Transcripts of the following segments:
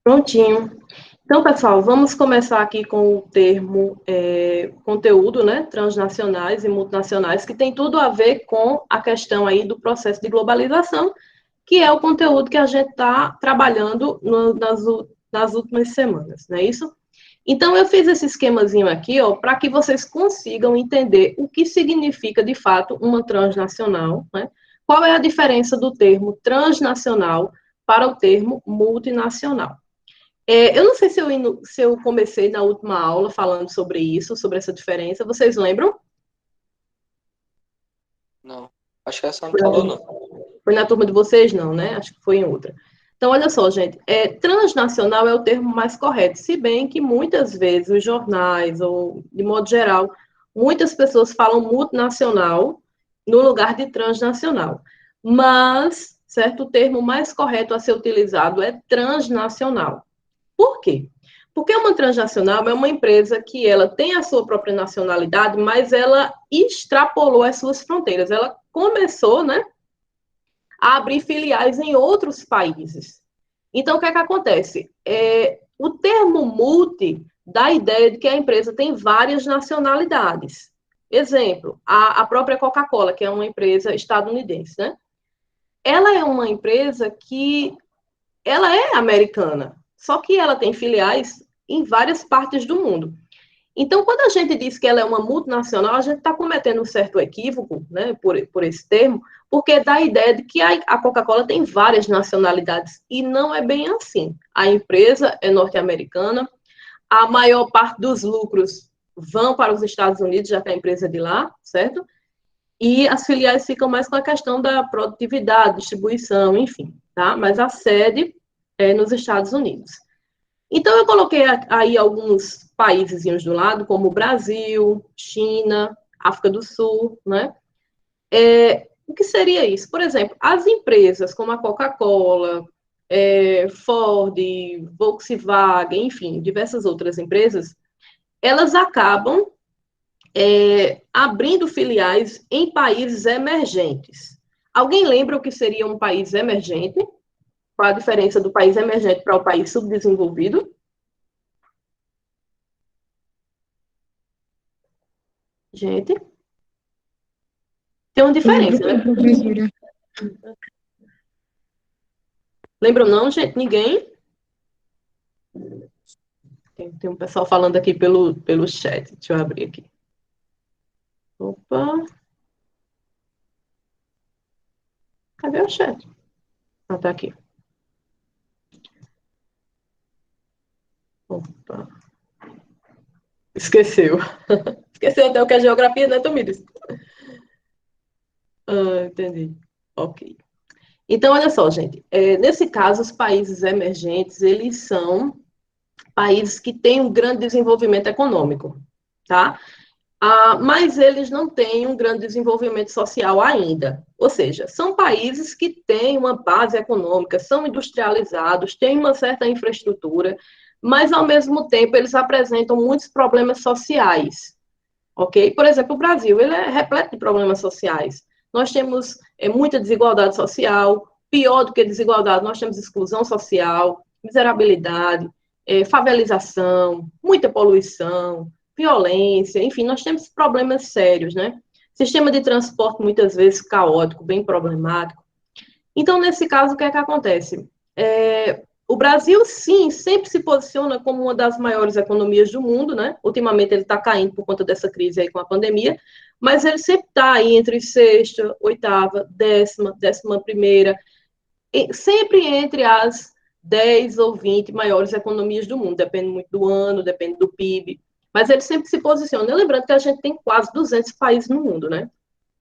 Prontinho. Então, pessoal, vamos começar aqui com o termo conteúdo, né, transnacionais e multinacionais, que tem tudo a ver com a questão aí do processo de globalização, que é o conteúdo que a gente está trabalhando nas últimas semanas, não é isso? Então, eu fiz esse esquemazinho aqui, ó, para que vocês consigam entender o que significa, de fato, uma transnacional, né? Qual é a diferença do termo transnacional para o termo multinacional. Eu não sei se eu comecei na última aula falando sobre isso, sobre essa diferença. Vocês lembram? Não, acho que essa não falou, não. Foi na turma de vocês, não, né? Acho que foi em outra. Então, olha só, gente, transnacional é o termo mais correto, se bem que muitas vezes os jornais, ou de modo geral, muitas pessoas falam multinacional no lugar de transnacional. Mas, certo, o termo mais correto a ser utilizado é transnacional. Por quê? Porque uma transnacional é uma empresa que ela tem a sua própria nacionalidade, mas ela extrapolou as suas fronteiras. Ela começou, né, a abrir filiais em outros países. Então, o que é que acontece? O termo multi dá a ideia de que a empresa tem várias nacionalidades. Exemplo, a própria Coca-Cola, que é uma empresa estadunidense, né? Ela é uma empresa que ela é americana, só que ela tem filiais em várias partes do mundo. Então, quando a gente diz que ela é uma multinacional, a gente está cometendo um certo equívoco, né, por esse termo, porque dá a ideia de que a Coca-Cola tem várias nacionalidades, e não é bem assim. A empresa é norte-americana, a maior parte dos lucros vão para os Estados Unidos, já que a empresa é de lá, certo? E as filiais ficam mais com a questão da produtividade, distribuição, enfim, tá? Mas a sede é nos Estados Unidos. Então, eu coloquei aí alguns países do lado, como Brasil, China, África do Sul, né? O que seria isso? Por exemplo, as empresas como a Coca-Cola, Ford, Volkswagen, enfim, diversas outras empresas, elas acabam abrindo filiais em países emergentes. Alguém lembra o que seria um país emergente? Qual a diferença do país emergente para o país subdesenvolvido? Gente, tem uma diferença, né? Professora. Lembram não, gente? Ninguém? Tem um pessoal falando aqui pelo chat. Deixa eu abrir aqui. Opa. Cadê o chat? Ah, tá aqui. Opa. Esqueceu. Esqueceu até o que é geografia, né, Tomires? Entendi. Ok. Então, olha só, gente. Nesse caso, os países emergentes, eles são países que têm um grande desenvolvimento econômico, tá? Mas eles não têm um grande desenvolvimento social ainda. Ou seja, são países que têm uma base econômica, são industrializados, têm uma certa infraestrutura, mas, ao mesmo tempo, eles apresentam muitos problemas sociais, ok? Por exemplo, o Brasil, ele é repleto de problemas sociais. Nós temos muita desigualdade social, pior do que desigualdade, nós temos exclusão social, miserabilidade, favelização, muita poluição, violência, enfim, nós temos problemas sérios, né? Sistema de transporte muitas vezes caótico, bem problemático. Então, nesse caso, o que é que acontece? O Brasil, sim, sempre se posiciona como uma das maiores economias do mundo, né? Ultimamente ele está caindo por conta dessa crise aí com a pandemia, mas ele sempre está aí entre sexta, oitava, décima primeira, sempre entre as 10 ou 20 maiores economias do mundo, depende muito do ano, depende do PIB, mas ele sempre se posiciona. Lembrando que a gente tem quase 200 países no mundo, né?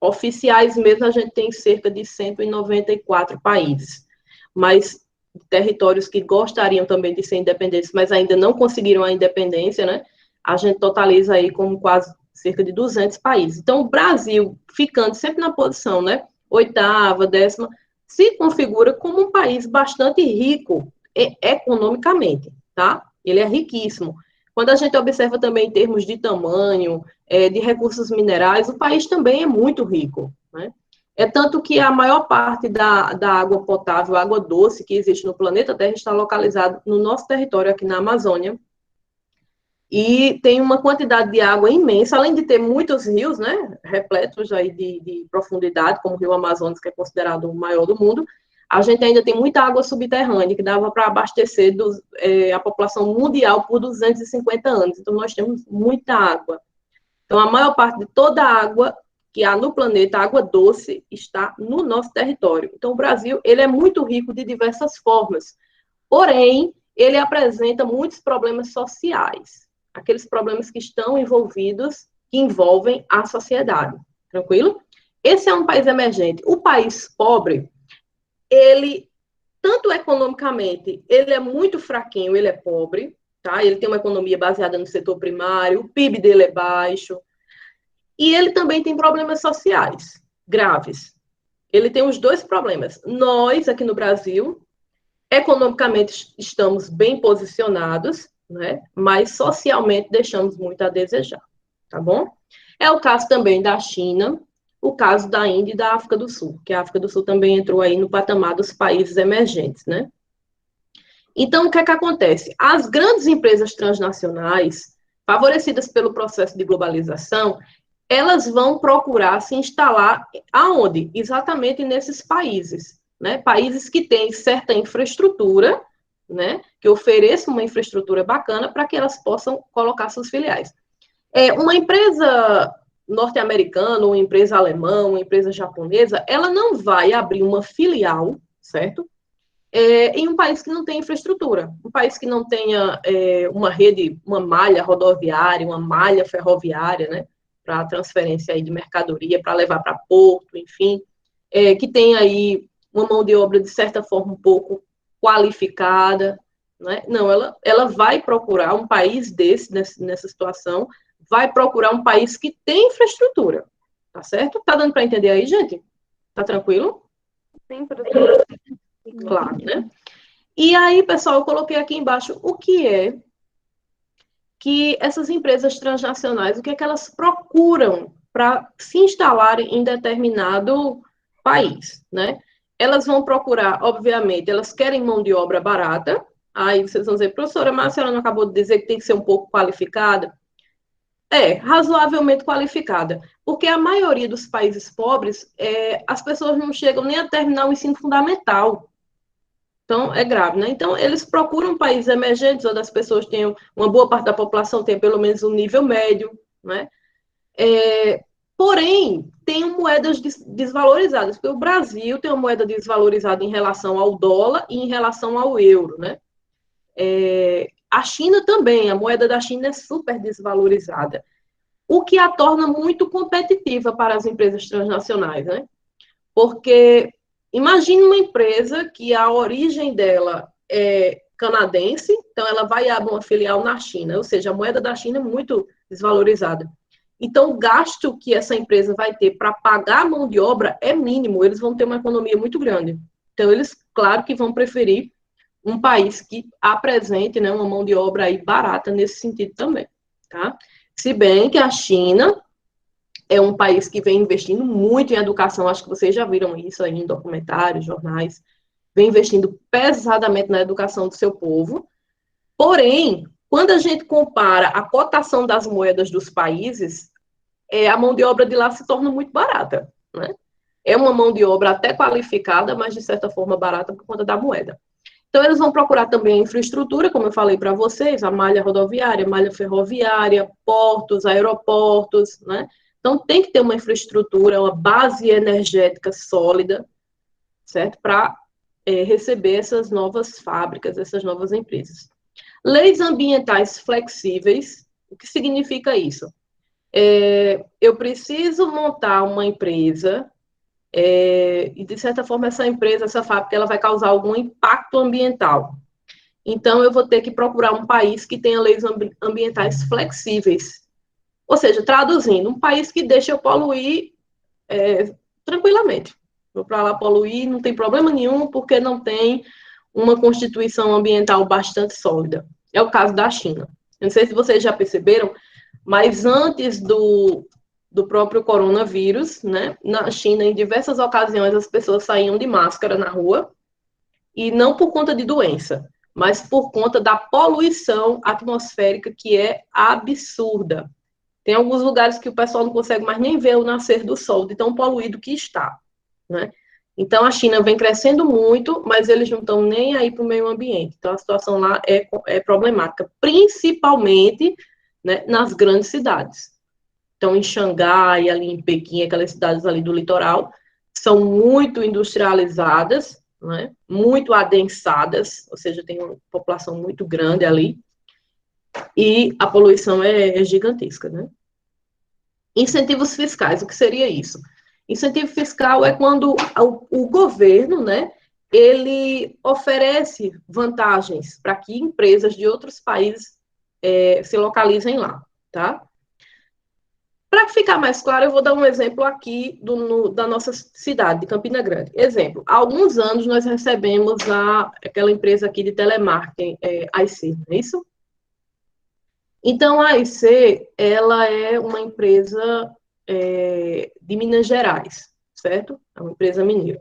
Oficiais mesmo, a gente tem cerca de 194 países, mas territórios que gostariam também de ser independentes, mas ainda não conseguiram a independência, né? A gente totaliza aí como quase cerca de 200 países. Então, o Brasil, ficando sempre na posição, né? Oitava, décima, se configura como um país bastante rico economicamente, tá? Ele é riquíssimo. Quando a gente observa também em termos de tamanho, de recursos minerais, o país também é muito rico, né? É tanto que a maior parte da água potável, água doce que existe no planeta Terra está localizada no nosso território, aqui na Amazônia. E tem uma quantidade de água imensa, além de ter muitos rios, né, repletos aí de profundidade, como o Rio Amazonas, que é considerado o maior do mundo, a gente ainda tem muita água subterrânea, que dava para abastecer a população mundial por 250 anos. Então, nós temos muita água. Então, a maior parte de toda a água que há no planeta, água doce, está no nosso território. Então, o Brasil, ele é muito rico de diversas formas. Porém, ele apresenta muitos problemas sociais. Aqueles problemas que estão envolvidos, que envolvem a sociedade. Tranquilo? Esse é um país emergente. O país pobre, ele, tanto economicamente, ele é muito fraquinho, ele é pobre, tá? Ele tem uma economia baseada no setor primário, o PIB dele é baixo, e ele também tem problemas sociais graves. Ele tem os dois problemas. Nós, aqui no Brasil, economicamente estamos bem posicionados, né? Mas socialmente deixamos muito a desejar, tá bom? É o caso também da China, o caso da Índia e da África do Sul, que a África do Sul também entrou aí no patamar dos países emergentes, né? Então, o que é que acontece? As grandes empresas transnacionais, favorecidas pelo processo de globalização, elas vão procurar se instalar aonde? Exatamente nesses países, né? Países que têm certa infraestrutura, né? Que ofereçam uma infraestrutura bacana para que elas possam colocar seus filiais. Uma empresa norte-americana, uma empresa alemã, uma empresa japonesa, ela não vai abrir uma filial, certo? Em um país que não tem infraestrutura, um país que não tenha uma rede, uma malha rodoviária, uma malha ferroviária, né? Para transferência aí de mercadoria, para levar para porto, enfim, que tem aí uma mão de obra, de certa forma, um pouco qualificada, né? Não, ela vai procurar um país nessa situação, vai procurar um país que tem infraestrutura, tá certo? Tá dando para entender aí, gente? Tá tranquilo? Sim, professor. Claro, né? E aí, pessoal, eu coloquei aqui embaixo o que é que essas empresas transnacionais, o que é que elas procuram para se instalarem em determinado país, né? Elas vão procurar, obviamente, elas querem mão de obra barata. Aí vocês vão dizer, professora, mas a senhora não acabou de dizer que tem que ser um pouco qualificada? Razoavelmente qualificada, porque a maioria dos países pobres, as pessoas não chegam nem a terminar o ensino fundamental. Então, é grave, né? Então, eles procuram países emergentes, onde as pessoas tenham, uma boa parte da população tenha pelo menos um nível médio, né? Porém, tem moedas desvalorizadas, porque o Brasil tem uma moeda desvalorizada em relação ao dólar e em relação ao euro, né? A China também, a moeda da China é super desvalorizada, o que a torna muito competitiva para as empresas transnacionais, né? Porque imagine uma empresa que a origem dela é canadense, então ela vai abrir uma filial na China, ou seja, a moeda da China é muito desvalorizada. Então, o gasto que essa empresa vai ter para pagar a mão de obra é mínimo, eles vão ter uma economia muito grande. Então, eles, claro que vão preferir um país que apresente, né, uma mão de obra aí barata nesse sentido também, tá? Se bem que a China é um país que vem investindo muito em educação, acho que vocês já viram isso aí em documentários, jornais, vem investindo pesadamente na educação do seu povo. Porém, quando a gente compara a cotação das moedas dos países, a mão de obra de lá se torna muito barata, né? É uma mão de obra até qualificada, mas de certa forma barata por conta da moeda. Então, eles vão procurar também a infraestrutura, como eu falei para vocês, a malha rodoviária, malha ferroviária, portos, aeroportos, né? Então, tem que ter uma infraestrutura, uma base energética sólida, certo? Para receber essas novas fábricas, essas novas empresas. Leis ambientais flexíveis, o que significa isso? Eu preciso montar uma empresa e, de certa forma, essa empresa, essa fábrica, ela vai causar algum impacto ambiental. Então, eu vou ter que procurar um país que tenha leis ambientais flexíveis. Ou seja, traduzindo, um país que deixa eu poluir tranquilamente. Vou para lá poluir, não tem problema nenhum, porque não tem uma constituição ambiental bastante sólida. É o caso da China. Eu não sei se vocês já perceberam, mas antes do próprio coronavírus, né? Na China, em diversas ocasiões, as pessoas saíam de máscara na rua, e não por conta de doença, mas por conta da poluição atmosférica, que é absurda. Tem alguns lugares que o pessoal não consegue mais nem ver o nascer do sol, de tão poluído que está, né? Então, a China vem crescendo muito, mas eles não estão nem aí para o meio ambiente. Então, a situação lá é problemática, principalmente, né, nas grandes cidades. Então, em Xangai, ali em Pequim, aquelas cidades ali do litoral, são muito industrializadas, né, muito adensadas, ou seja, tem uma população muito grande ali, e a poluição é gigantesca, né? Incentivos fiscais, o que seria isso? Incentivo fiscal é quando o governo, né, ele oferece vantagens para que empresas de outros países se localizem lá, tá? Para ficar mais claro, eu vou dar um exemplo aqui da nossa cidade, de Campina Grande. Exemplo, há alguns anos nós recebemos aquela empresa aqui de telemarketing, AIC, não é isso? Então, a AIC, ela é uma empresa de Minas Gerais, certo? É uma empresa mineira.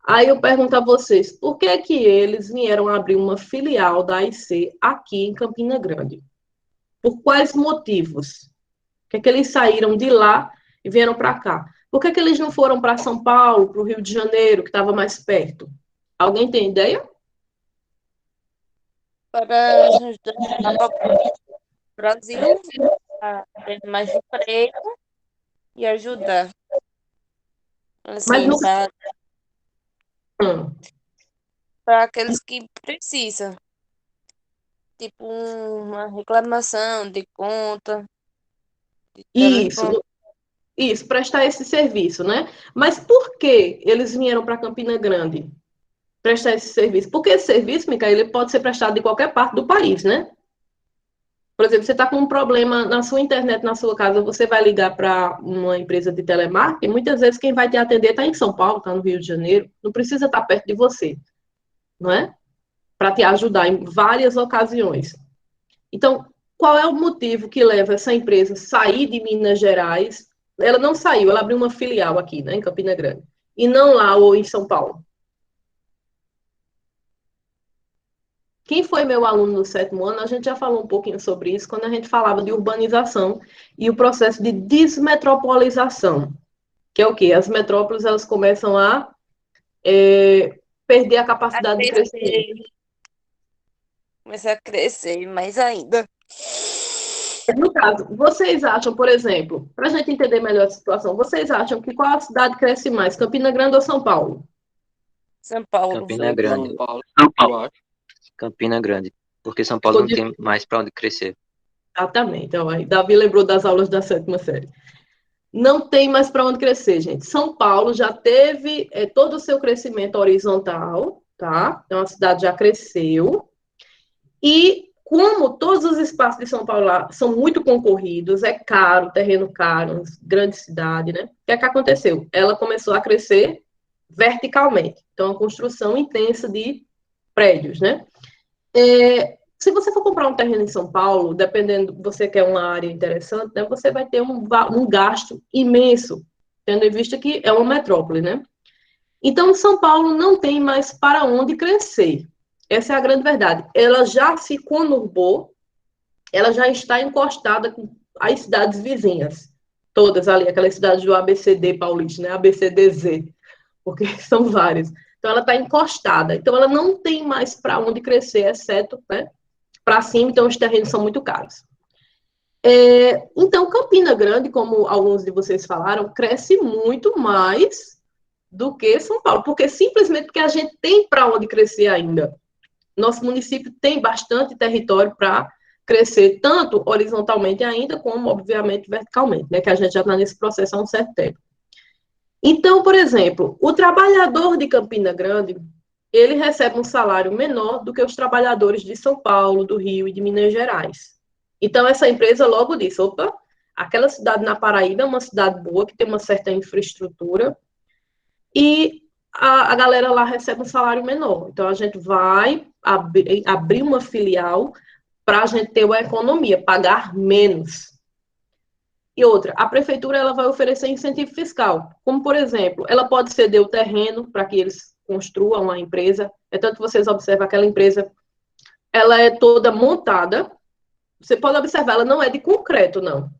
Aí eu pergunto a vocês, por que que eles vieram abrir uma filial da AIC aqui em Campina Grande? Por quais motivos? Por que que eles saíram de lá e vieram para cá? Por que que eles não foram para São Paulo, para o Rio de Janeiro, que estava mais perto? Alguém tem ideia? Para ajudar a população do Brasil a ter mais emprego e ajudar, Mas assim, não. para aqueles que precisam, tipo uma reclamação de conta, de telefone. Isso, prestar esse serviço, né? Mas por que eles vieram para Campina Grande prestar esse serviço? Porque esse serviço, Micael, ele pode ser prestado de qualquer parte do país, né? Por exemplo, você está com um problema na sua internet, na sua casa, você vai ligar para uma empresa de telemarketing, muitas vezes quem vai te atender está em São Paulo, está no Rio de Janeiro, não precisa estar perto de você, não é? Para te ajudar em várias ocasiões. Então, qual é o motivo que leva essa empresa a sair de Minas Gerais? Ela não saiu, ela abriu uma filial aqui, né, em Campina Grande, e não lá ou em São Paulo. Quem foi meu aluno no 7º ano, a gente já falou um pouquinho sobre isso, quando a gente falava de urbanização e o processo de desmetropolização, que é o quê? As metrópoles, elas começam a perder a A capacidade de crescimento. crescer, começar a crescer mais ainda. No caso, vocês acham, por exemplo, para a gente entender melhor a situação, vocês acham que qual cidade cresce mais, Campina Grande ou São Paulo? São Paulo. Campina Grande. São Paulo, São Paulo. eu acho. Campina Grande. Porque São Paulo não tem mais para onde crescer. Exatamente. Então, aí, Davi lembrou das aulas da 7ª série. Não tem mais para onde crescer, gente. São Paulo já teve todo o seu crescimento horizontal, tá? Então, a cidade já cresceu. E como todos os espaços de São Paulo lá são muito concorridos, é caro, terreno caro, grande cidade, né? O que é que aconteceu? Ela começou a crescer verticalmente. Então, a construção intensa de prédios, né? Se você for comprar um terreno em São Paulo, dependendo, você quer uma área interessante, né, você vai ter um gasto imenso, tendo em vista que é uma metrópole, né? Então, São Paulo não tem mais para onde crescer. Essa é a grande verdade. Ela já se conurbou, ela já está encostada com as cidades vizinhas, todas ali, aquelas cidades do ABCD paulista, né? ABCDZ, porque são várias. Então, ela está encostada. Então, ela não tem mais para onde crescer, exceto, né, para cima, então os terrenos são muito caros. Então, Campina Grande, como alguns de vocês falaram, cresce muito mais do que São Paulo, porque simplesmente porque a gente tem para onde crescer ainda. Nosso município tem bastante território para crescer, tanto horizontalmente ainda, como, obviamente, verticalmente, né, que a gente já está nesse processo há um certo tempo. Então, por exemplo, o trabalhador de Campina Grande, ele recebe um salário menor do que os trabalhadores de São Paulo, do Rio e de Minas Gerais. Então, essa empresa logo disse, opa, aquela cidade na Paraíba é uma cidade boa, que tem uma certa infraestrutura, e a galera lá recebe um salário menor. Então, a gente vai abrir uma filial para a gente ter uma economia, pagar menos. E outra, a prefeitura ela vai oferecer incentivo fiscal, como, por exemplo, ela pode ceder o terreno para que eles construam a empresa. É tanto que vocês observam aquela empresa, ela é toda montada. Você pode observar, ela não é de concreto, não.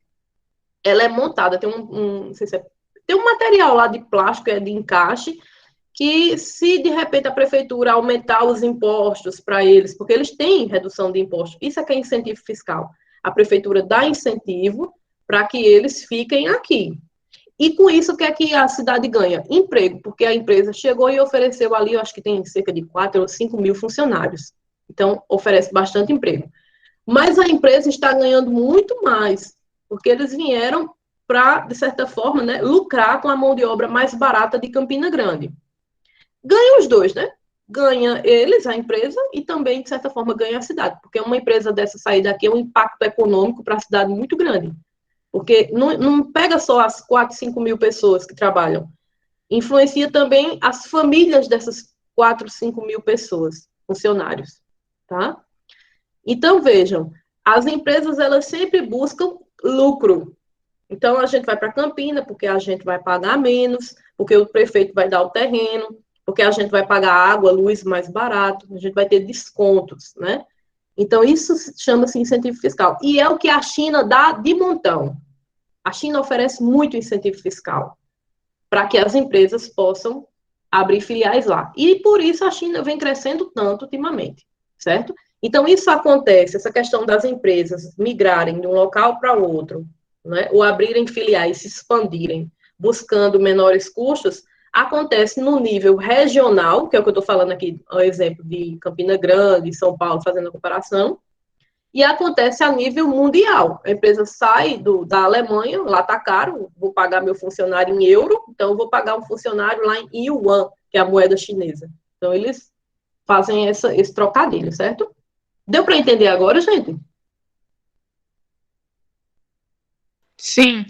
Ela é montada, não sei se tem um material lá de plástico, é de encaixe, que se de repente a prefeitura aumentar os impostos para eles, porque eles têm redução de impostos, isso é que é incentivo fiscal. A prefeitura dá incentivo para que eles fiquem aqui. E com isso, o que é que a cidade ganha? Emprego, porque a empresa chegou e ofereceu ali, eu acho que tem cerca de 4 ou 5 mil funcionários. Então, oferece bastante emprego. Mas a empresa está ganhando muito mais, porque eles vieram para, de certa forma, né, lucrar com a mão de obra mais barata de Campina Grande. Ganha os dois, né? Ganha eles, a empresa, e também, de certa forma, ganha a cidade, porque uma empresa dessa sair daqui é um impacto econômico para a cidade muito grande. Porque não pega só as 4, 5 mil pessoas que trabalham, influencia também as famílias dessas 4, 5 mil pessoas, funcionários, tá? Então, vejam, as empresas, elas sempre buscam lucro. Então, a gente vai para Campina, porque a gente vai pagar menos, porque o prefeito vai dar o terreno, porque a gente vai pagar água, luz mais barato, a gente vai ter descontos, né? Então, isso chama-se incentivo fiscal. E é o que a China dá de montão. A China oferece muito incentivo fiscal para que as empresas possam abrir filiais lá. E por isso a China vem crescendo tanto ultimamente, certo? Então, isso acontece, essa questão das empresas migrarem de um local para outro, né, ou abrirem filiais, se expandirem, buscando menores custos, acontece no nível regional, que é o que eu estou falando aqui, o exemplo de Campina Grande, São Paulo, fazendo a comparação, e acontece a nível mundial. A empresa sai da Alemanha, lá está caro, vou pagar meu funcionário em euro, então eu vou pagar um funcionário lá em yuan, que é a moeda chinesa. Então, eles fazem esse trocadilho, certo? Deu para entender agora, gente? Sim.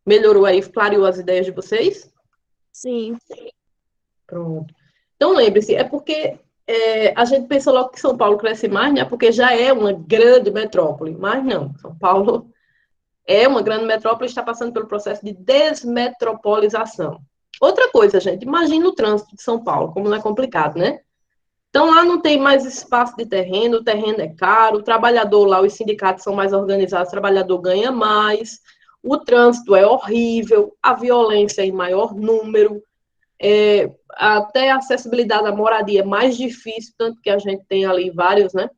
Melhorou aí, clareou as ideias de vocês? Sim. Pronto. Então, lembre-se, é porque a gente pensa logo que São Paulo cresce mais, né? Porque já é uma grande metrópole. Mas não, São Paulo é uma grande metrópole e está passando pelo processo de desmetropolização. Outra coisa, gente, imagina o trânsito de São Paulo, como não é complicado, né? Então, lá não tem mais espaço de terreno, o terreno é caro, o trabalhador lá, os sindicatos são mais organizados, o trabalhador ganha mais, o trânsito é horrível, a violência é em maior número, até a acessibilidade à moradia é mais difícil, tanto que a gente tem ali vários, né,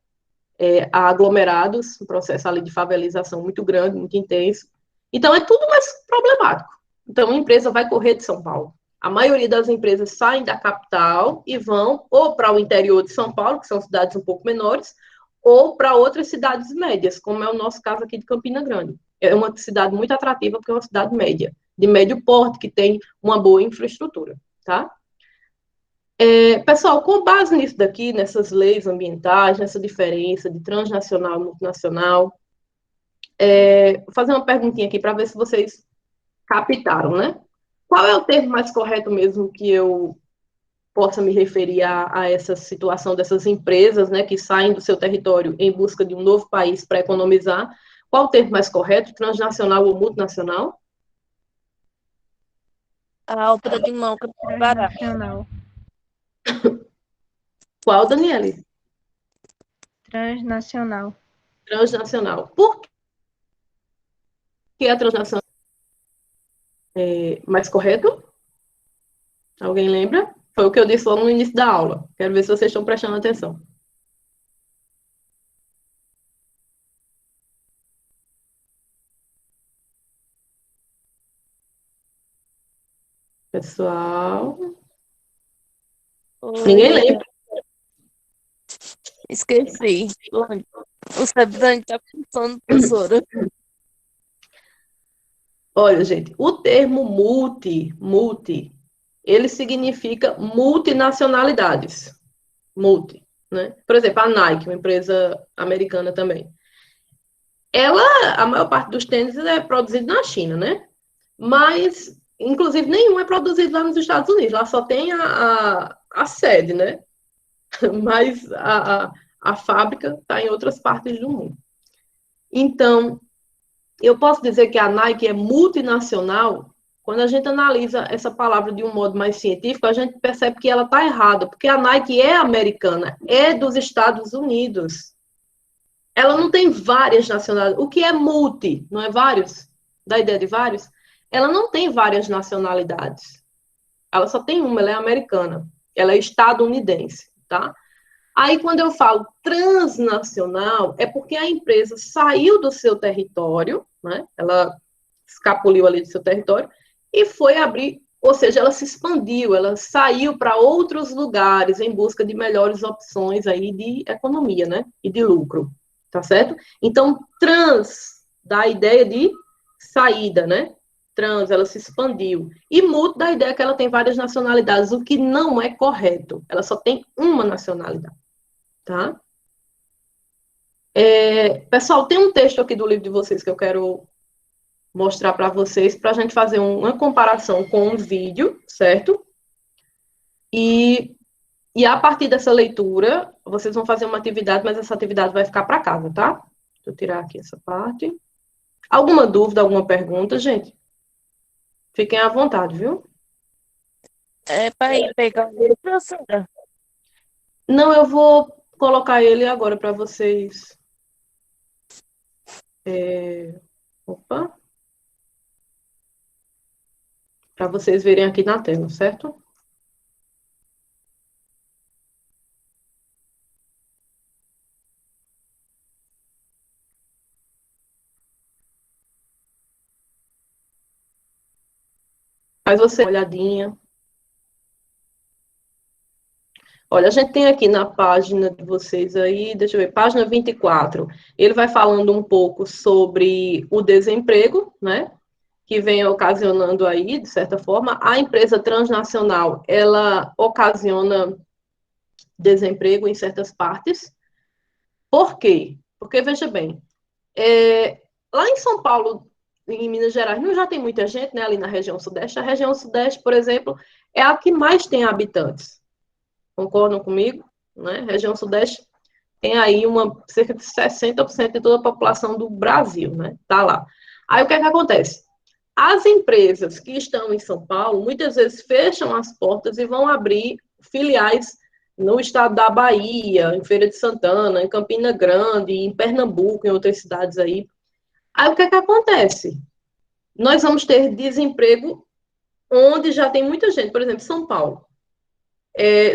aglomerados, um processo ali de favelização muito grande, muito intenso. Então, é tudo mais problemático. Então, a empresa vai correr de São Paulo. A maioria das empresas saem da capital e vão ou para o interior de São Paulo, que são cidades um pouco menores, ou para outras cidades médias, como é o nosso caso aqui de Campina Grande. É uma cidade muito atrativa, porque é uma cidade média, de médio porte, que tem uma boa infraestrutura, tá? Pessoal, com base nisso daqui, nessas leis ambientais, nessa diferença de transnacional e multinacional, vou fazer uma perguntinha aqui para ver se vocês captaram, né? Qual é o termo mais correto mesmo que eu possa me referir a essa situação dessas empresas, né, que saem do seu território em busca de um novo país para economizar? Qual o termo mais correto, transnacional ou multinacional? A ópera de mão barata. Transnacional. Qual, Daniele? Transnacional. Transnacional. Por que a transnacional é mais correto? Alguém lembra? Foi o que eu disse logo no início da aula. Quero ver se vocês estão prestando atenção. Pessoal. Ninguém lembra. Esqueci. O Sebdani tá pensando, professora. Olha, gente, o termo multi, ele significa multinacionalidades. Multi, né? Por exemplo, a Nike, uma empresa americana também. A maior parte dos tênis é produzido na China, né? Mas, inclusive, nenhum é produzido lá nos Estados Unidos. Lá só tem a sede, né? Mas a fábrica está em outras partes do mundo. Então, Eu posso dizer que a Nike é multinacional. Quando a gente analisa essa palavra de um modo mais científico, a gente percebe que ela está errada, porque a Nike é americana, é dos Estados Unidos. Ela não tem várias nacionalidades. O que é multi, não é vários? Da ideia de vários? Ela não tem várias nacionalidades. Ela só tem uma, ela é americana. Ela é estadunidense, tá? Aí, quando eu falo transnacional, é porque a empresa saiu do seu território, né? Ela escapuliu ali do seu território e foi abrir, ou seja, ela se expandiu, ela saiu para outros lugares em busca de melhores opções aí de economia, né? E de lucro, tá certo? Então, trans dá a ideia de saída, né? Trans, ela se expandiu. E multi dá a ideia que ela tem várias nacionalidades, o que não é correto. Ela só tem uma nacionalidade, tá? Pessoal, tem um texto aqui do livro de vocês que eu quero mostrar para vocês, para a gente fazer uma comparação com um vídeo, certo? E a partir dessa leitura, vocês vão fazer uma atividade, mas essa atividade vai ficar para casa, tá? Deixa eu tirar aqui essa parte. Alguma dúvida, alguma pergunta, gente? Fiquem à vontade, viu? É para ir pegar o livro, professora? Não, eu vou colocar ele agora para vocês. Opa. Para vocês verem aqui na tela, certo? Faz você uma olhadinha. Olha, a gente tem aqui na página de vocês aí, deixa eu ver, página 24. Ele vai falando um pouco sobre o desemprego, né? Que vem ocasionando aí, de certa forma, a empresa transnacional, ela ocasiona desemprego em certas partes. Por quê? Porque, veja bem, lá em São Paulo, em Minas Gerais, não já tem muita gente, né, ali na região sudeste. A região sudeste, por exemplo, é a que mais tem habitantes. Concordam comigo? Né? A região sudeste tem aí cerca de 60% de toda a população do Brasil, né? Tá lá. Aí o que é que acontece? As empresas que estão em São Paulo, muitas vezes fecham as portas e vão abrir filiais no estado da Bahia, em Feira de Santana, em Campina Grande, em Pernambuco, em outras cidades aí. Aí o que é que acontece? Nós vamos ter desemprego onde já tem muita gente, por exemplo, São Paulo.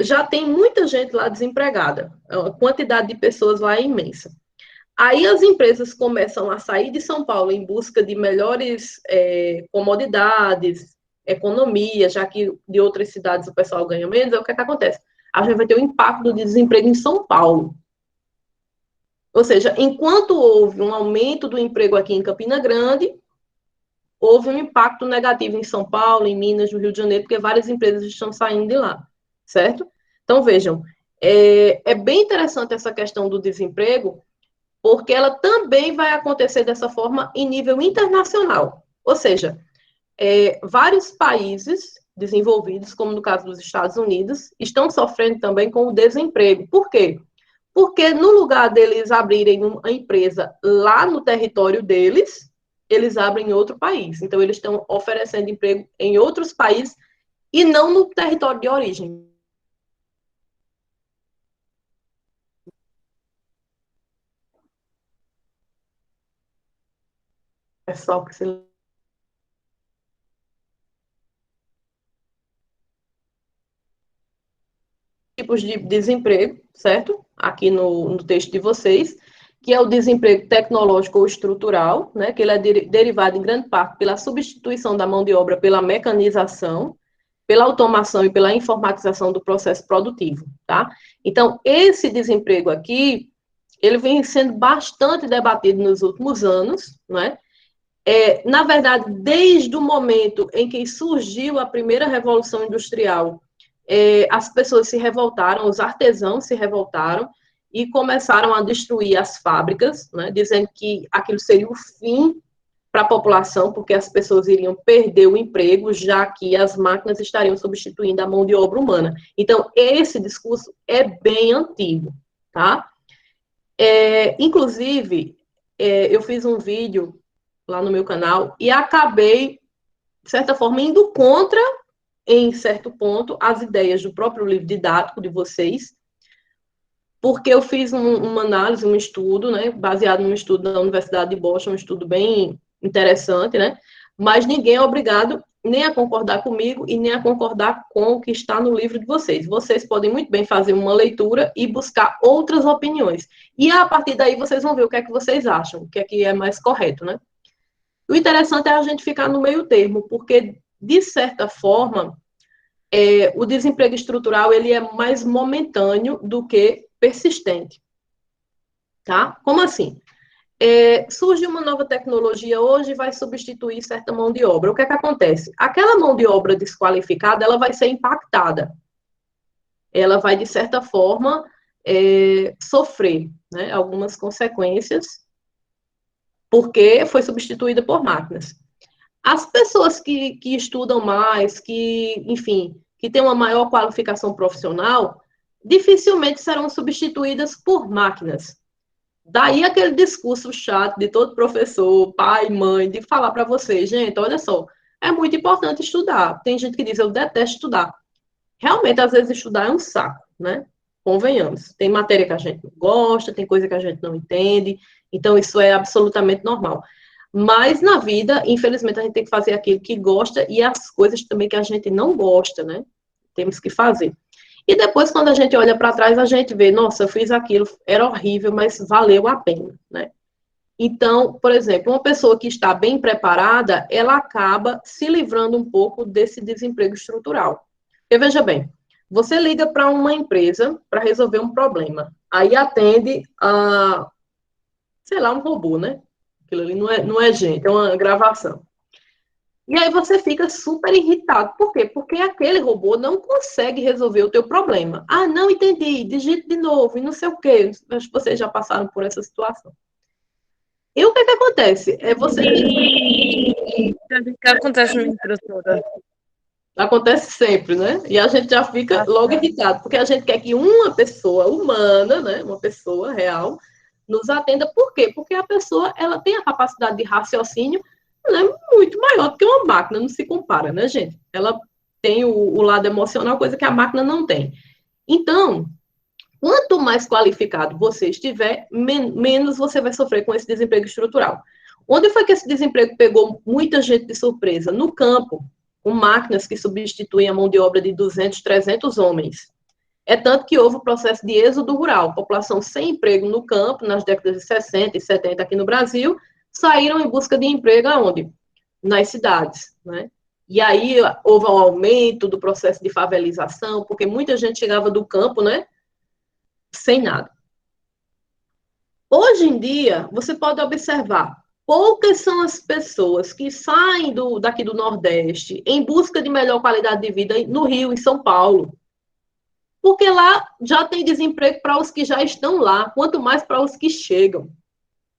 Já tem muita gente lá desempregada, a quantidade de pessoas lá é imensa. Aí as empresas começam a sair de São Paulo em busca de melhores comodidades, economia, já que de outras cidades o pessoal ganha menos, é o que acontece? A gente vai ter o impacto do desemprego em São Paulo. Ou seja, enquanto houve um aumento do emprego aqui em Campina Grande, houve um impacto negativo em São Paulo, em Minas, no Rio de Janeiro, porque várias empresas estão saindo de lá, certo? Então, vejam, é bem interessante essa questão do desemprego, porque ela também vai acontecer dessa forma em nível internacional. Ou seja, vários países desenvolvidos, como no caso dos Estados Unidos, estão sofrendo também com o desemprego. Por quê? Porque no lugar deles abrirem uma empresa lá no território deles, eles abrem em outro país. Então, eles estão oferecendo emprego em outros países e não no território de origem. Pessoal, que se tipos de desemprego, certo? Aqui no texto de vocês, que é o desemprego tecnológico ou estrutural, né? Que ele é derivado em grande parte pela substituição da mão de obra pela mecanização, pela automação e pela informatização do processo produtivo, tá? Então, esse desemprego aqui, ele vem sendo bastante debatido nos últimos anos, né? Na verdade, desde o momento em que surgiu a primeira revolução industrial, as pessoas se revoltaram, os artesãos se revoltaram e começaram a destruir as fábricas, né, dizendo que aquilo seria o fim para a população, porque as pessoas iriam perder o emprego, já que as máquinas estariam substituindo a mão de obra humana. Então, esse discurso é bem antigo, tá? Inclusive, eu fiz um vídeo lá no meu canal, e acabei, de certa forma, indo contra, em certo ponto, as ideias do próprio livro didático de vocês, porque eu fiz uma análise, um estudo, né, baseado num estudo da Universidade de Boston, um estudo bem interessante, né, mas ninguém é obrigado nem a concordar comigo e nem a concordar com o que está no livro de vocês. Vocês podem muito bem fazer uma leitura e buscar outras opiniões. E a partir daí vocês vão ver o que é que vocês acham, o que é mais correto, né? O interessante é a gente ficar no meio termo, porque, de certa forma, o desemprego estrutural ele é mais momentâneo do que persistente. Tá? Como assim? Surge uma nova tecnologia hoje e vai substituir certa mão de obra. O que é que acontece? Aquela mão de obra desqualificada, ela vai ser impactada. Ela vai, de certa forma, sofrer, né, algumas consequências, porque foi substituída por máquinas. As pessoas que estudam mais, que, enfim, que têm uma maior qualificação profissional, dificilmente serão substituídas por máquinas. Daí aquele discurso chato de todo professor, pai, mãe, de falar para vocês, gente, olha só, é muito importante estudar. Tem gente que diz, eu detesto estudar. Realmente, às vezes, estudar é um saco, né? Convenhamos. Tem matéria que a gente não gosta, tem coisa que a gente não entende, então isso é absolutamente normal. Mas na vida, infelizmente, a gente tem que fazer aquilo que gosta e as coisas também que a gente não gosta, né? Temos que fazer. E depois, quando a gente olha para trás, a gente vê, nossa, eu fiz aquilo, era horrível, mas valeu a pena, né? Então, por exemplo, uma pessoa que está bem preparada, ela acaba se livrando um pouco desse desemprego estrutural. Porque, veja bem, você liga para uma empresa para resolver um problema, aí atende a, sei lá, um robô, né? Aquilo ali não é gente, é uma gravação. E aí você fica super irritado. Por quê? Porque aquele robô não consegue resolver o teu problema. Ah, não entendi, digite de novo, e não sei o quê. Acho que vocês já passaram por essa situação. E o que acontece? Você... O que acontece na professora? Acontece sempre, né? E a gente já fica logo irritado, porque a gente quer que uma pessoa humana, né, uma pessoa real, nos atenda. Por quê? Porque a pessoa, ela tem a capacidade de raciocínio, né, muito maior do que uma máquina, não se compara, né, gente? Ela tem o lado emocional, coisa que a máquina não tem. Então, quanto mais qualificado você estiver, menos você vai sofrer com esse desemprego estrutural. Onde foi que esse desemprego pegou muita gente de surpresa? No campo, com máquinas que substituem a mão de obra de 200, 300 homens. É tanto que houve o processo de êxodo rural. População sem emprego no campo, nas décadas de 60 e 70 aqui no Brasil, saíram em busca de emprego aonde? Nas cidades, né? E aí houve um aumento do processo de favelização, porque muita gente chegava do campo, né? Sem nada. Hoje em dia, você pode observar, poucas são as pessoas que saem daqui do Nordeste em busca de melhor qualidade de vida no Rio, em São Paulo. Porque lá já tem desemprego para os que já estão lá, quanto mais para os que chegam,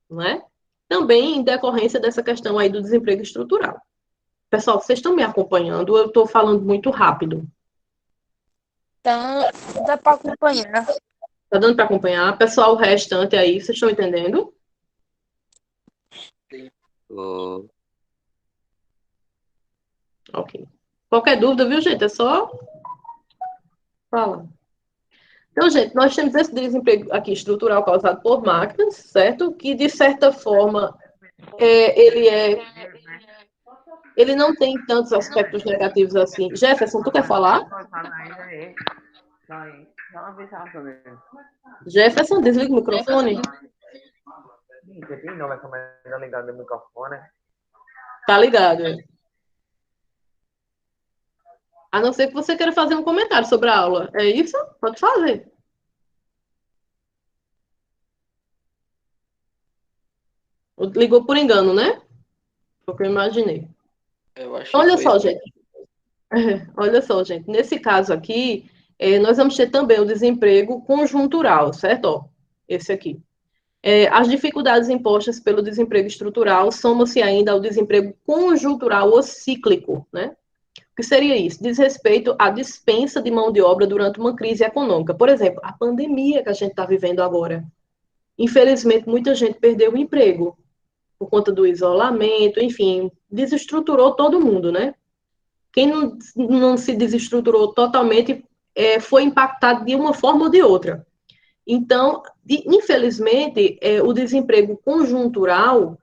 não é? Também em decorrência dessa questão aí do desemprego estrutural. Pessoal, vocês estão me acompanhando? Eu estou falando muito rápido. Então, dá para acompanhar. Tá dando para acompanhar? Pessoal, o restante aí, vocês estão entendendo? Oh, Ok. Qualquer dúvida, viu, gente? É só falar. Então, gente, nós temos esse desemprego aqui estrutural causado por máquinas, certo? Que, de certa forma, ele não tem tantos aspectos negativos assim. Jefferson, tu quer falar? Jefferson, desliga o microfone. Tá ligado. A não ser que você queira fazer um comentário sobre a aula. É isso? Pode fazer. Ligou por engano, né? Foi o que eu imaginei. Eu acho que Olha foi só, isso. gente. Olha só, gente. Nesse caso aqui, nós vamos ter também o desemprego conjuntural, certo? Ó, esse aqui. As dificuldades impostas pelo desemprego estrutural somam-se ainda ao desemprego conjuntural ou cíclico, né? O que seria isso? Diz respeito à dispensa de mão de obra durante uma crise econômica. Por exemplo, a pandemia que a gente está vivendo agora. Infelizmente, muita gente perdeu o emprego. por conta do isolamento, enfim, desestruturou todo mundo, né? Quem não se desestruturou totalmente foi impactado de uma forma ou de outra. Então, infelizmente, o desemprego conjuntural,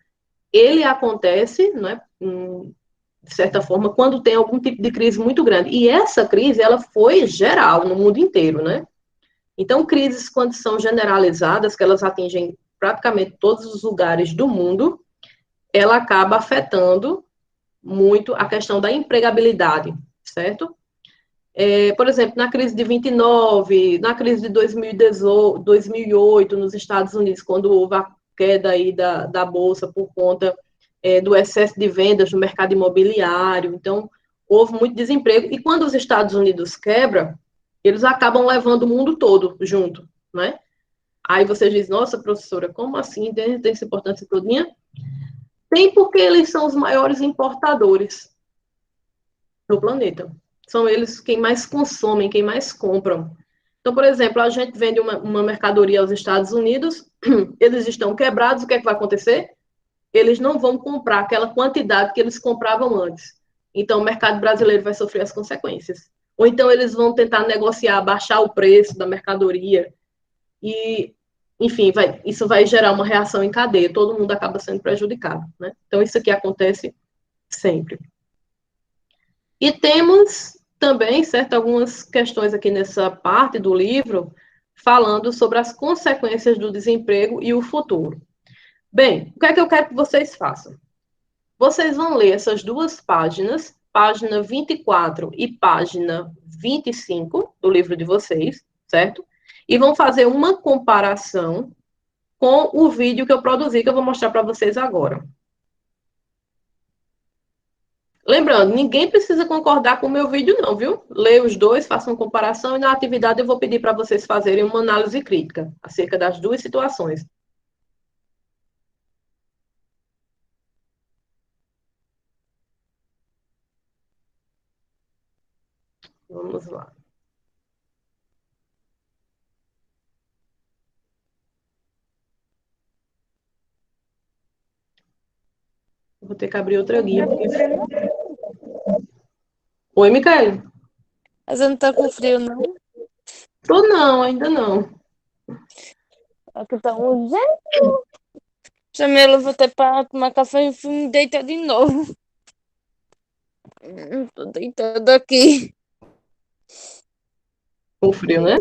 ele acontece, né, de certa forma, quando tem algum tipo de crise muito grande. E essa crise, ela foi geral no mundo inteiro, né? Então, crises, quando são generalizadas, que elas atingem praticamente todos os lugares do mundo, ela acaba afetando muito a questão da empregabilidade, certo? Por exemplo, na crise de 29, na crise de 2018, 2008, nos Estados Unidos, quando houve a queda aí da Bolsa por conta do excesso de vendas no mercado imobiliário, então, houve muito desemprego, e quando os Estados Unidos quebram, eles acabam levando o mundo todo junto, né? Aí você diz, nossa, professora, como assim tem essa importância todinha? Tem porque eles são os maiores importadores do planeta. São eles quem mais consomem, quem mais compram. Então, por exemplo, a gente vende uma mercadoria aos Estados Unidos, eles estão quebrados, o que é que vai acontecer? Eles não vão comprar aquela quantidade que eles compravam antes. Então, o mercado brasileiro vai sofrer as consequências. Ou então, eles vão tentar negociar, baixar o preço da mercadoria. E, enfim, isso vai gerar uma reação em cadeia. Todo mundo acaba sendo prejudicado, né? Então, isso aqui acontece sempre. E temos também, certo, algumas questões aqui nessa parte do livro, falando sobre as consequências do desemprego e o futuro. Bem, o que é que eu quero que vocês façam? Vocês vão ler essas duas páginas, página 24 e página 25 do livro de vocês, certo? E vão fazer uma comparação com o vídeo que eu produzi, que eu vou mostrar para vocês agora. Lembrando, ninguém precisa concordar com o meu vídeo não, viu? Leia os dois, façam comparação, e na atividade eu vou pedir para vocês fazerem uma análise crítica acerca das duas situações. Vamos lá. Vou ter que abrir outra guia. Oi, Micaele. Mas eu não tô com frio, não. Tô não, ainda não. Aqui tá um vento. Jamila, vou ter para tomar café e fui me deitar de novo. Tô deitada aqui. Com frio, né?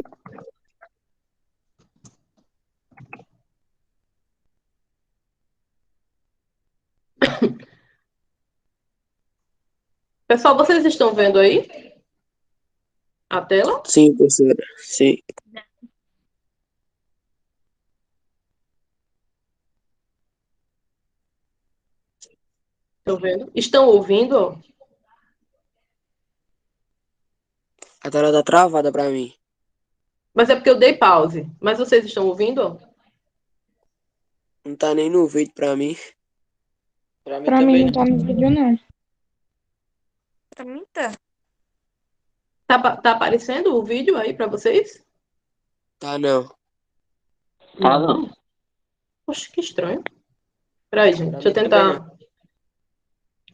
Pessoal, vocês estão vendo aí a tela? Sim, professora. Sim. Estão vendo? Estão ouvindo? A tela tá travada pra mim. Mas é porque eu dei pause. Mas vocês estão ouvindo? Não tá nem no vídeo pra mim. Pra mim Pra também mim não não. tá no vídeo, não. Pra mim tá. Tá aparecendo o vídeo aí para vocês? Tá não. Ah, não. Poxa, que estranho. Peraí, gente. Pra Deixa eu mim também tentar.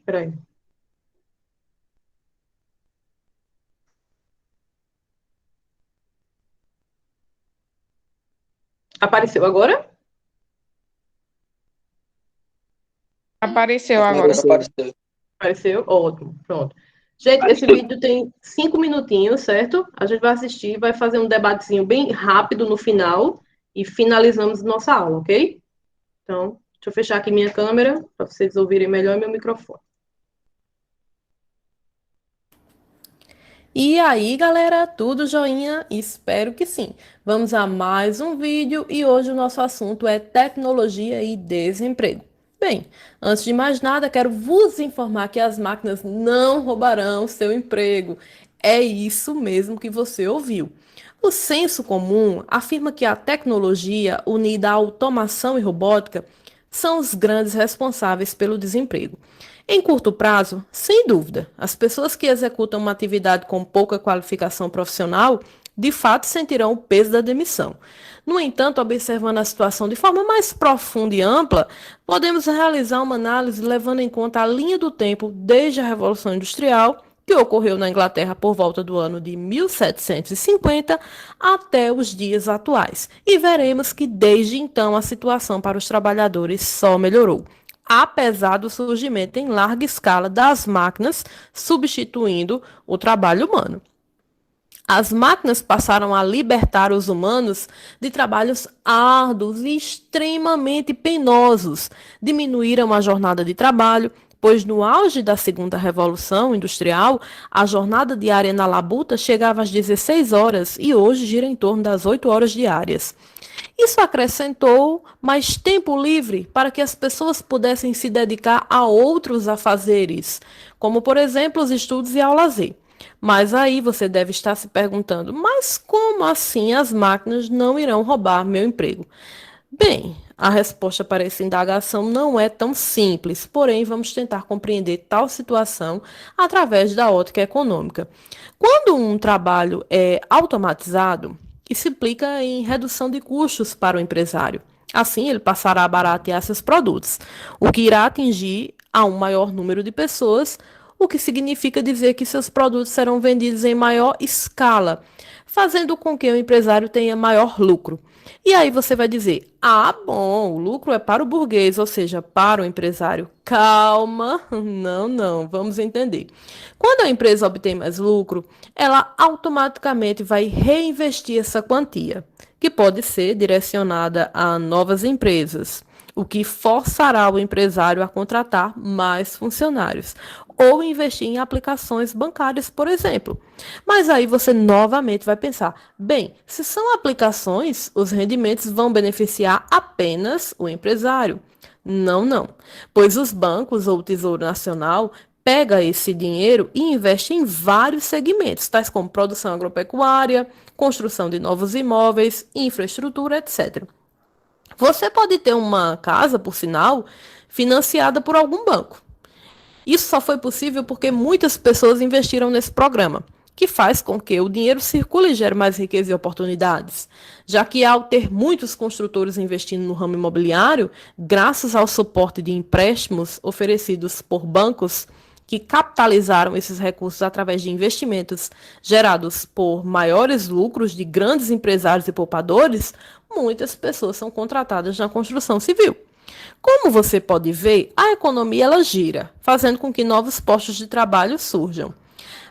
Peraí. Apareceu agora? Apareceu Agora agora. apareceu. Apareceu? Ótimo. Pronto. Gente, esse vídeo tem 5 minutinhos, certo? A gente vai assistir, vai fazer um debatezinho bem rápido no final e finalizamos nossa aula, ok? Então, deixa eu fechar aqui minha câmera para vocês ouvirem melhor meu microfone. E aí, galera, tudo joinha? Espero que sim. Vamos a mais um vídeo e hoje o nosso assunto é tecnologia e desemprego. Bem, antes de mais nada, quero vos informar que as máquinas não roubarão seu emprego. É isso mesmo que você ouviu. O senso comum afirma que a tecnologia, unida à automação e robótica, são os grandes responsáveis pelo desemprego. Em curto prazo, sem dúvida, as pessoas que executam uma atividade com pouca qualificação profissional de fato sentirão o peso da demissão. No entanto, observando a situação de forma mais profunda e ampla, podemos realizar uma análise levando em conta a linha do tempo desde a Revolução Industrial, que ocorreu na Inglaterra por volta do ano de 1750 até os dias atuais. E veremos que desde então a situação para os trabalhadores só melhorou, apesar do surgimento em larga escala das máquinas substituindo o trabalho humano. As máquinas passaram a libertar os humanos de trabalhos árduos e extremamente penosos, diminuíram a jornada de trabalho, pois no auge da segunda revolução industrial, a jornada diária na labuta chegava às 16 horas e hoje gira em torno das 8 horas diárias. Isso acrescentou mais tempo livre para que as pessoas pudessem se dedicar a outros afazeres, como, por exemplo, os estudos e ao lazer. Mas aí você deve estar se perguntando, mas como assim as máquinas não irão roubar meu emprego? Bem, a resposta para essa indagação não é tão simples, porém vamos tentar compreender tal situação através da ótica econômica. Quando um trabalho é automatizado, isso implica em redução de custos para o empresário. Assim, ele passará a baratear seus produtos, o que irá atingir a um maior número de pessoas, o que significa dizer que seus produtos serão vendidos em maior escala, fazendo com que o empresário tenha maior lucro. E aí você vai dizer, bom, o lucro é para o burguês, ou seja, para o empresário. Calma, não, vamos entender. Quando a empresa obtém mais lucro, ela automaticamente vai reinvestir essa quantia, que pode ser direcionada a novas empresas, o que forçará o empresário a contratar mais funcionários ou investir em aplicações bancárias, por exemplo. Mas aí você novamente vai pensar, bem, se são aplicações, os rendimentos vão beneficiar apenas o empresário. Não, pois os bancos ou o Tesouro Nacional pega esse dinheiro e investe em vários segmentos, tais como produção agropecuária, construção de novos imóveis, infraestrutura, etc. Você pode ter uma casa, por sinal, financiada por algum banco. Isso só foi possível porque muitas pessoas investiram nesse programa, que faz com que o dinheiro circule e gere mais riqueza e oportunidades, já que ao ter muitos construtores investindo no ramo imobiliário, graças ao suporte de empréstimos oferecidos por bancos que capitalizaram esses recursos através de investimentos gerados por maiores lucros de grandes empresários e poupadores, muitas pessoas são contratadas na construção civil. Como você pode ver, a economia ela gira, fazendo com que novos postos de trabalho surjam.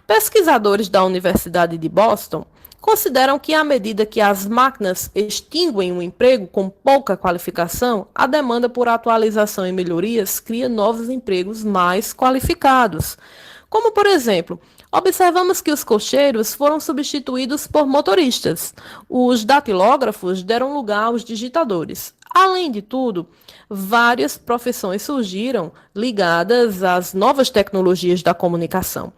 Pesquisadores da Universidade de Boston consideram que à medida que as máquinas extinguem um emprego com pouca qualificação, a demanda por atualização e melhorias cria novos empregos mais qualificados. Como, por exemplo, observamos que os cocheiros foram substituídos por motoristas. Os datilógrafos deram lugar aos digitadores. Além de tudo, várias profissões surgiram ligadas às novas tecnologias da comunicação.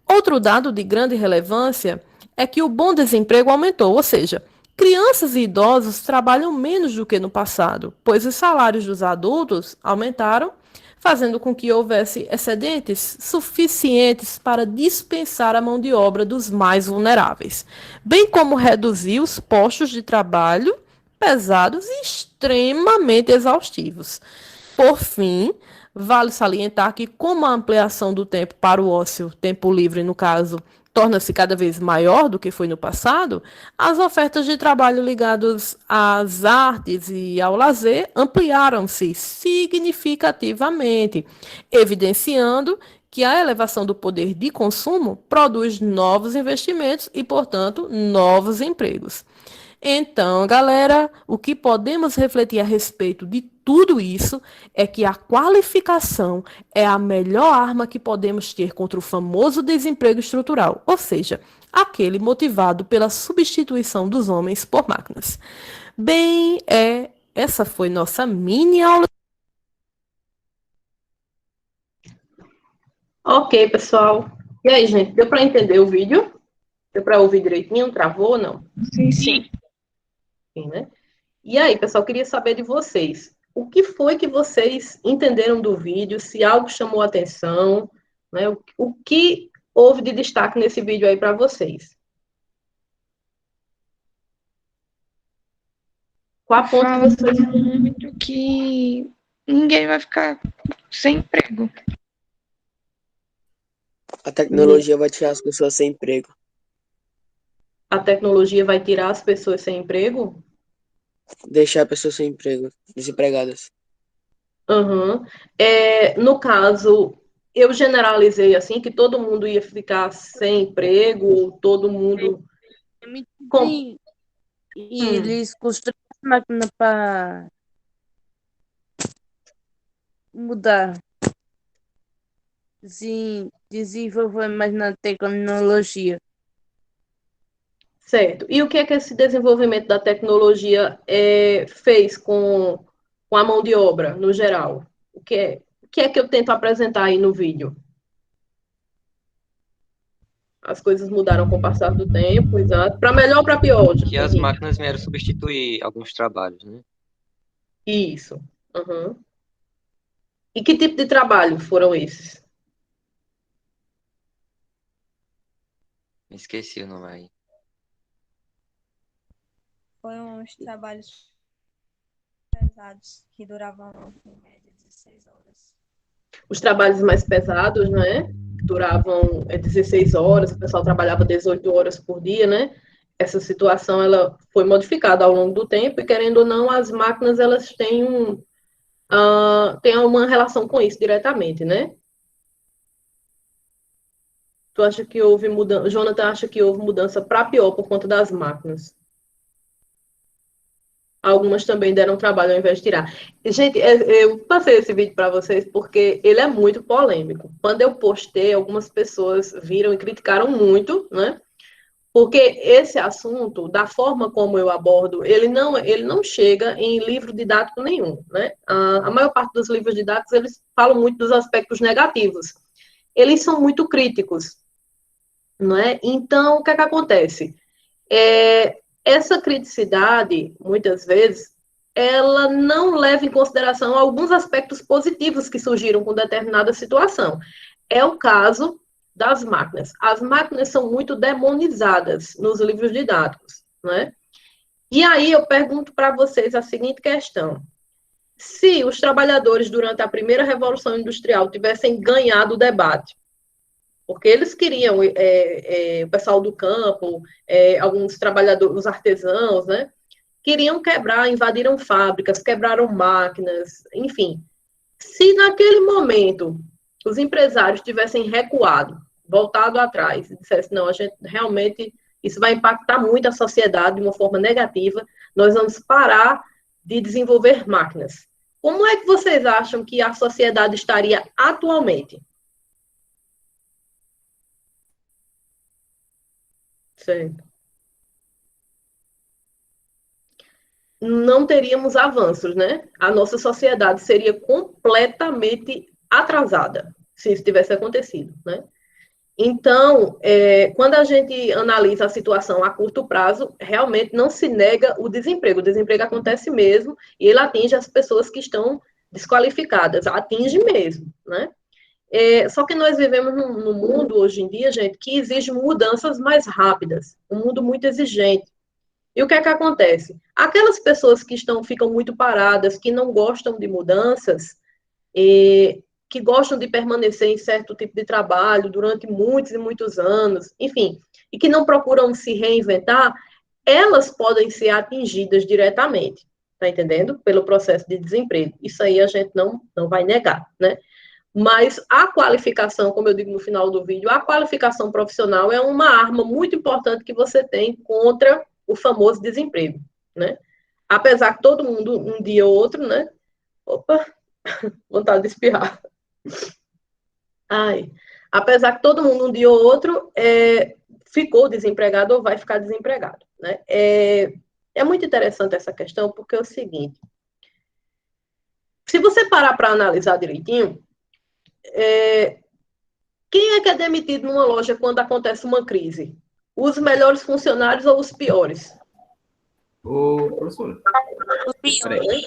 Outro dado de grande relevância é que o bom desemprego aumentou, ou seja, crianças e idosos trabalham menos do que no passado, pois os salários dos adultos aumentaram, fazendo com que houvesse excedentes suficientes para dispensar a mão de obra dos mais vulneráveis, bem como reduzir os postos de trabalho pesados e extremamente exaustivos. Por fim, vale salientar que, como a ampliação do tempo para o ócio, tempo livre no caso, torna-se cada vez maior do que foi no passado, as ofertas de trabalho ligadas às artes e ao lazer ampliaram-se significativamente, evidenciando que a elevação do poder de consumo produz novos investimentos e, portanto, novos empregos. Então, galera, o que podemos refletir a respeito de tudo isso é que a qualificação é a melhor arma que podemos ter contra o famoso desemprego estrutural, ou seja, aquele motivado pela substituição dos homens por máquinas. Bem, essa foi nossa mini aula. Ok, pessoal. E aí, gente, deu para entender o vídeo? Deu para ouvir direitinho? Travou ou não? Sim. Sim, né? E aí, pessoal, queria saber de vocês. O que foi que vocês entenderam do vídeo? Se algo chamou a atenção, né? O que houve de destaque nesse vídeo aí para vocês? Qual ponto Fala que vocês... muito que ninguém vai ficar sem emprego. A tecnologia vai tirar as pessoas sem emprego. A tecnologia vai tirar as pessoas sem emprego? Deixar as pessoas sem emprego, desempregadas. Uhum. No caso, eu generalizei assim, que todo mundo ia ficar sem emprego, todo mundo... Com... Sim, e eles construíram a máquina para mudar, desenvolver mais na tecnologia. Certo. E o que é que esse desenvolvimento da tecnologia fez com a mão de obra, no geral? O que é que eu tento apresentar aí no vídeo? As coisas mudaram com o passar do tempo, exato. Para melhor ou para pior, Que as Henrique? máquinas vieram substituir alguns trabalhos, né? Isso. Uhum. E que tipo de trabalho foram esses? Esqueci o nome aí. Foram uns trabalhos pesados que duravam em média 16 horas. Os trabalhos mais pesados, né? Duravam 16 horas, o pessoal trabalhava 18 horas por dia, né? Essa situação ela foi modificada ao longo do tempo e, querendo ou não, as máquinas elas têm uma relação com isso diretamente, né? Tu acha que houve mudança? Jonathan acha que houve mudança para pior por conta das máquinas? Algumas também deram trabalho ao invés de tirar. Gente, eu passei esse vídeo para vocês porque ele é muito polêmico. Quando eu postei, algumas pessoas viram e criticaram muito, né? Porque esse assunto, da forma como eu abordo, ele não chega em livro didático nenhum, né? A maior parte dos livros didáticos, eles falam muito dos aspectos negativos. Eles são muito críticos, não é? Então, o que é que acontece? Essa criticidade, muitas vezes, ela não leva em consideração alguns aspectos positivos que surgiram com determinada situação. É o caso das máquinas. As máquinas são muito demonizadas nos livros didáticos, né? E aí eu pergunto para vocês a seguinte questão: se os trabalhadores durante a primeira Revolução Industrial tivessem ganhado o debate, porque eles queriam, o pessoal do campo, alguns trabalhadores, os artesãos, né? Queriam quebrar, invadiram fábricas, quebraram máquinas, enfim. Se naquele momento os empresários tivessem recuado, voltado atrás, e dissessem, não, a gente realmente, isso vai impactar muito a sociedade de uma forma negativa, nós vamos parar de desenvolver máquinas. Como é que vocês acham que a sociedade estaria atualmente? Certo. Não teríamos avanços, né? A nossa sociedade seria completamente atrasada se isso tivesse acontecido, né? Então, quando a gente analisa a situação a curto prazo, realmente não se nega o desemprego. O desemprego acontece mesmo e ele atinge as pessoas que estão desqualificadas, atinge mesmo, né? Só que nós vivemos num mundo, hoje em dia, gente, que exige mudanças mais rápidas, um mundo muito exigente. E o que é que acontece? Aquelas pessoas que ficam muito paradas, que não gostam de mudanças, que gostam de permanecer em certo tipo de trabalho durante muitos e muitos anos, enfim, e que não procuram se reinventar, elas podem ser atingidas diretamente, tá entendendo? Pelo processo de desemprego. Isso aí a gente não vai negar, né? Mas a qualificação, como eu digo no final do vídeo, a qualificação profissional é uma arma muito importante que você tem contra o famoso desemprego, né? Apesar que todo mundo, um dia ou outro, né? Opa, vontade de espirrar. Ai. Apesar que todo mundo, um dia ou outro, ficou desempregado ou vai ficar desempregado, né? É muito interessante essa questão, porque é o seguinte: se você parar para analisar direitinho, quem é que é demitido numa loja quando acontece uma crise? Os melhores funcionários ou os piores? Ô, professor, Os piores,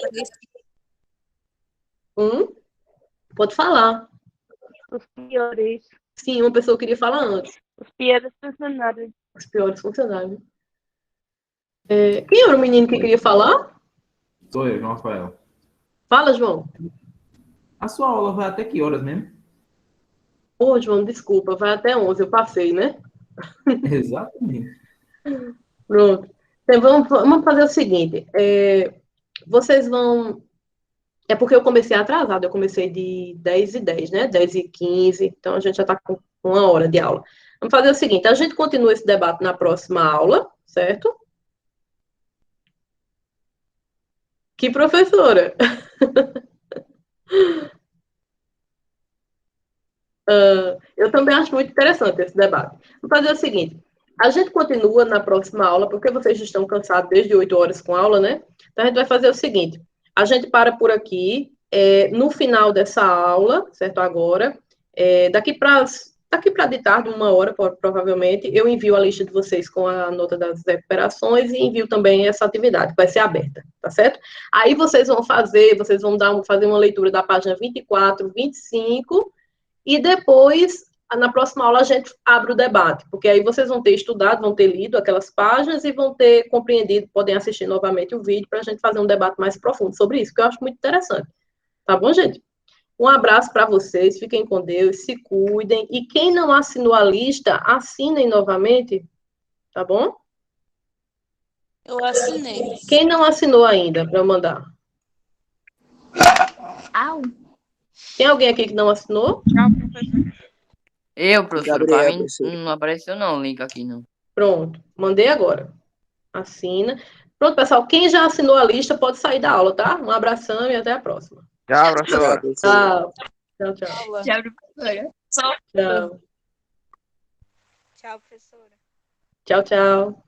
Pode falar. os piores, Sim, uma pessoa queria falar antes. os piores funcionários. Os piores funcionários. Quem era o menino que queria falar? Sou eu, João Rafael. Fala, João. A sua aula vai até que horas mesmo? Ô, João, desculpa, vai até 11, eu passei, né? Exatamente. Pronto. Então, vamos fazer o seguinte. Vocês vão... É porque eu comecei atrasado, eu comecei de 10h10, né? 10h15, então a gente já está com 1 hora de aula. Vamos fazer o seguinte, a gente continua esse debate na próxima aula, certo? Que professora? Eu também acho muito interessante esse debate. Vamos fazer o seguinte, a gente continua na próxima aula, porque vocês já estão cansados desde 8 horas com aula, né? Então a gente vai fazer o seguinte, a gente para por aqui, no final dessa aula, certo? Agora, daqui para de tarde, 1 hora, provavelmente, eu envio a lista de vocês com a nota das recuperações e envio também essa atividade, que vai ser aberta, tá certo? Aí vocês vão fazer uma leitura da página 24, 25, e depois, na próxima aula, a gente abre o debate, porque aí vocês vão ter estudado, vão ter lido aquelas páginas e vão ter compreendido, podem assistir novamente o vídeo para a gente fazer um debate mais profundo sobre isso, que eu acho muito interessante. Tá bom, gente? Um abraço para vocês, fiquem com Deus, se cuidem. E quem não assinou a lista, assinem novamente, tá bom? Eu assinei. Quem não assinou ainda, para eu mandar? Au. Tem alguém aqui que não assinou? Tchau, professor. Eu, professor, Gabriel, pra mim professor. não apareceu não o link aqui, não. Pronto, mandei agora. Assina. Pronto, pessoal, quem já assinou a lista pode sair da aula, tá? Um abração e até a próxima. Tchau, Tchau, professor. professor. Tchau, tchau. Aula. Tchau, professora. Tchau, Tchau, professora. tchau.